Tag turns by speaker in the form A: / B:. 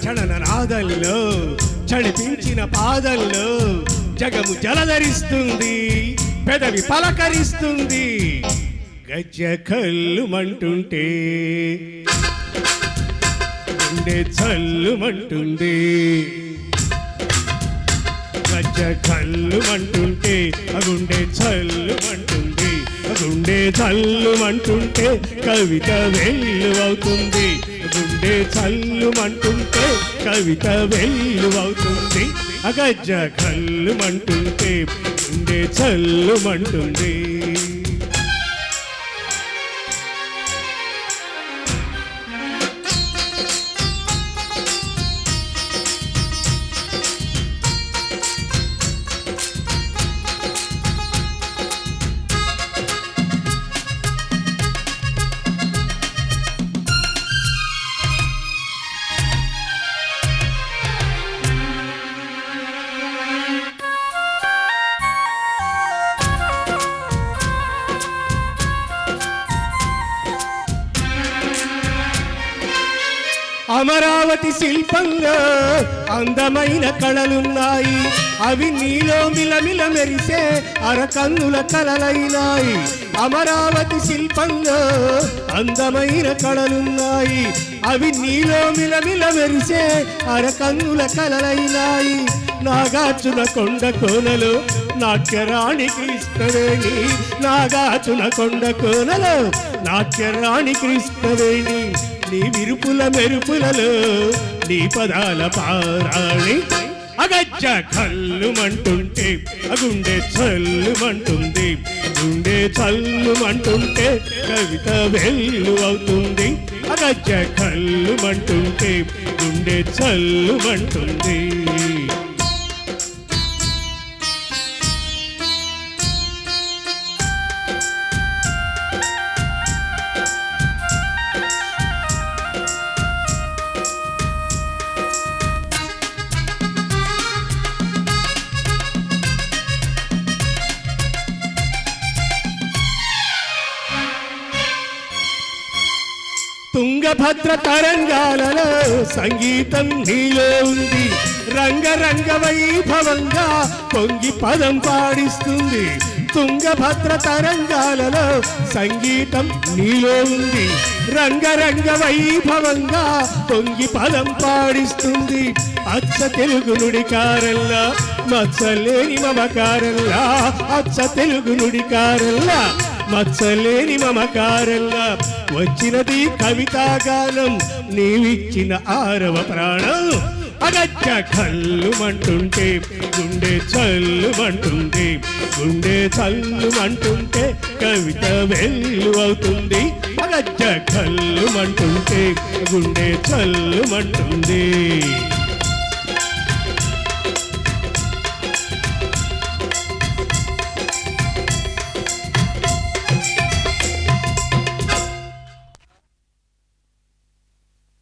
A: చడన నాదంలో చడిపించిన పాదంలో జగము జలధరిస్తుంది, పెదవి పలకరిస్తుంది. గజ్జ కల్లుమంటుంటే గుండె చల్లుమంటుంది. గజ్జ కల్లుమంటుంటే గుండె చల్లుమంటుంది. గుండె చల్లుమంటుంటే కవిత వెల్లువవుతుంది. గుండె చల్లుమంటుంటే కవిత వెల్లువవుతుంది. గజ్జ కల్లుమంటుంటే గుండె చల్లుమంటుంది. అమరావతి శిల్పంలో అందమైన కళలున్నాయి. అవి నీలో మిలమిల మెరిసే అరకన్నుల కళలైనాయి. అమరావతి శిల్పంలో అందమైన కళలున్నాయి. అవి నీలో మిలమిల మెరిసే అరకన్నుల కళలైనాయి. నాగార్జున కొండ కోనలో నాట్యరాణి కృష్ణవేణి. నాగార్జున కొండ కోనలో నాట్యరాణి కృష్ణవేణి. నీ విరుపుల మెరుపులలో నీ పదాల పారాణి. అగజ్జ కల్లుమంటుంటే గుండె చల్లుమంటుంది. గుండె చల్లుమంటుంటే కవిత వెల్లువవుతుంది. అగజ్జ కల్లుమంటుంటే గుండె చల్లుమంటుంది. తుంగభద్ర తరంగాలలో సంగీతం నీలో ఉంది. రంగరంగ వైభవంగా పొంగి పదం పాడిస్తుంది. తుంగభద్ర తరంగాలలో సంగీతం నీలో ఉంది. రంగరంగ వైభవంగా పొంగి పదం పాడిస్తుంది. అచ్చ తెలుగు నుడికారల్లా మచ్చలేని మమకారల్లా. అచ్చ తెలుగు నుడికారల్లా మచ్చలేని మమకారల్లా. వచ్చినది కవితాగానం నీవిచ్చిన 6వ ప్రాణం. అగజ్జ కల్లుమంటుంటే గుండె చల్లుమంటుంది. గుండె చల్లుమంటుంటే కవిత వెల్లువవుతుంది. అగజ్జ కల్లుమంటుంటే గుండె చల్లుమంటుంది.